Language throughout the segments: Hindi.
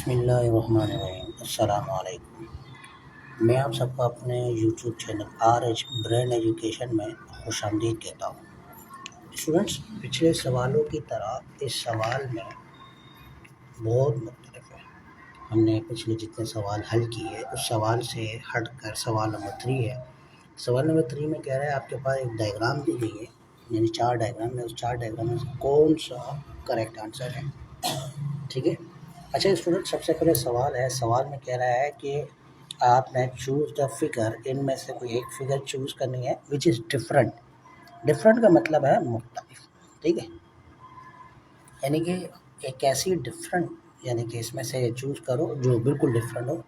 बिस्मिल्लाहिर्रहमानिर्रहीम। अस्सलाम वालेकुम। मैं आप सबको अपने YouTube channel RH brain education में खुशामदीद कहता हूँ। स्टूडेंट्स, पिछले सवालों की तरह इस सवाल में बहुत मुख्तलिफ है। हमने पिछले जितने सवाल हल किए उस सवाल से हट कर सवाल नंबर 3 है। सवाल नंबर 3 में कह रहा है आपके पास एक डायग्राम दी गई है, यानी 4 डायग्राम है। उस 4 डायग्राम में से कौन सा करेक्ट आंसर है? ठीक है। अच्छा स्टूडेंट, सबसे पहले सवाल है। सवाल में कह रहा है कि आपने चूज़ द फिगर, इनमें से कोई एक फिगर चूज़ करनी है विच इज़ डिफरेंट। डिफरेंट का मतलब है मुख्तलिफ, ठीक है। यानी कि एक ऐसी डिफरेंट, यानी कि इसमें से चूज़ करो जो बिल्कुल डिफरेंट हो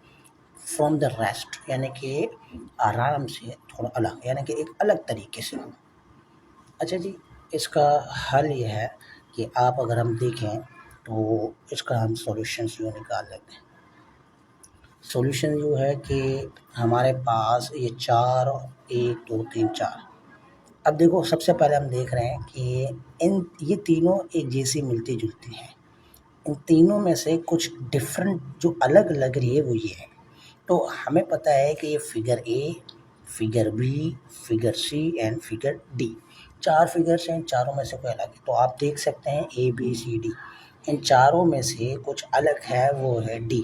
फ्रॉम द रेस्ट, यानी कि आराम से थोड़ा अलग, यानी कि एक अलग तरीके से हो। अच्छा जी, इसका हल ये है कि आप अगर हम देखें तो इसका हम सॉल्यूशन जो निकाल लेते हैं। सॉल्यूशन जो है कि हमारे पास ये 4 1 2 3 4। अब देखो, सबसे पहले हम देख रहे हैं कि ये तीनों एक जैसी मिलती जुलती हैं। इन तीनों में से कुछ डिफरेंट जो अलग लग रही है वो ये है। तो हमें पता है कि ये figure A, figure B, figure C and figure D, 4 figures हैं। चारों में से कोई अलग है। तो आप देख सकते हैं ABCD, इन चारों में से कुछ अलग है, वो है डी।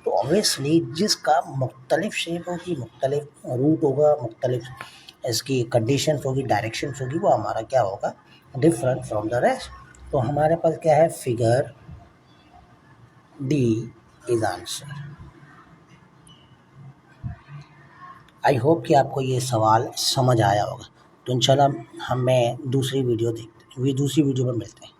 तो ऑब्वियसली जिसका मुख्तलिफ शेप होगी, मुख्तलिफ रूट होगा, मुख्तलिफ इसकी कंडीशंस होगी, डायरेक्शंस होगी, वो हमारा क्या होगा? Different from the rest. तो हमारे पास क्या है? Figure D is answer. I hope कि आपको ये सवाल समझ आया होगा। तो इंशाल्लाह हमें दूसरी वीडियो में मिलते हैं।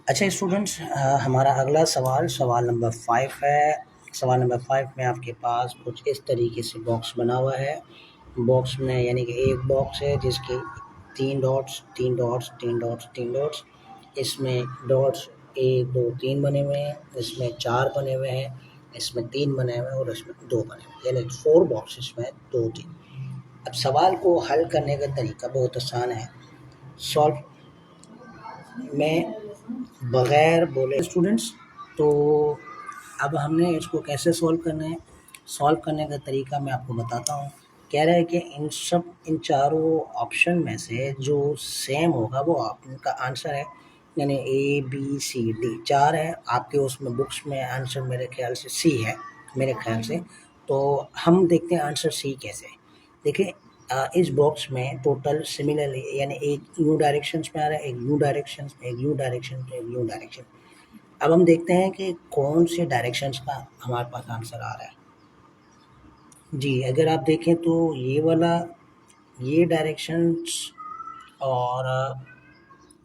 अच्छा स्टूडेंट्स, हमारा अगला सवाल नंबर 5 है। सवाल नंबर 5 में आपके पास कुछ इस तरीके से बॉक्स बना हुआ है। बॉक्स में यानी कि एक बॉक्स है जिसके 3 डॉट्स 3 डॉट्स 3 डॉट्स 3 डॉट्स, इसमें डॉट्स 1 2 3 बने हुए हैं, इसमें 4 बने हुए हैं, इसमें 3 बने हुए हैं और इसमें 2 बने हुए हैं, यानी 4 बॉक्सेस में 2 3। अब सवाल को हल करने का तरीका बहुत आसान है। सॉल्व में बगैर बोले स्टूडेंट्स, तो अब हमने इसको कैसे सॉल्व करना है? सॉल्व करने का तरीका मैं आपको बताता हूँ। कह रहा है कि इन चारों ऑप्शन में से जो सेम होगा वो आपका आंसर है, यानी ABCD 4 है। आपके उसमें बुक्स में आंसर मेरे ख्याल से C है, मेरे ख्याल से। तो हम देखते हैं आंसर C कैसे है। देखिए, इस बॉक्स में टोटल सिमिलरली, यानी एक यू डायरेक्शंस में आ रहा है, एक यू डायरेक्शंस में, एक यू डायरेक्शन में, एक यू डायरेक्शन। अब हम देखते हैं कि कौन से डायरेक्शंस का हमारे पास आंसर आ रहा है। जी, अगर आप देखें तो ये वाला, ये डायरेक्शंस और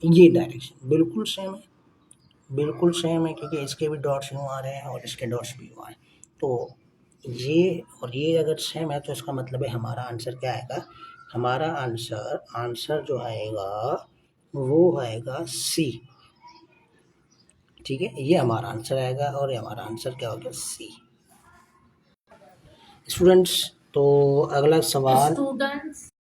ये डायरेक्शन बिल्कुल सेम है, बिल्कुल सेम है, क्योंकि इसके भी डॉट्स यूँ आ रहे हैं और इसके डॉट्स भी यूँ आ रहे हैं। तो ये और ये अगर सेम है तो इसका मतलब है हमारा आंसर क्या आएगा? हमारा आंसर जो आएगा वो आएगा C। ठीक है, ये हमारा आंसर आएगा और ये हमारा आंसर क्या हो गया? C। स्टूडेंट्स, तो अगला सवाल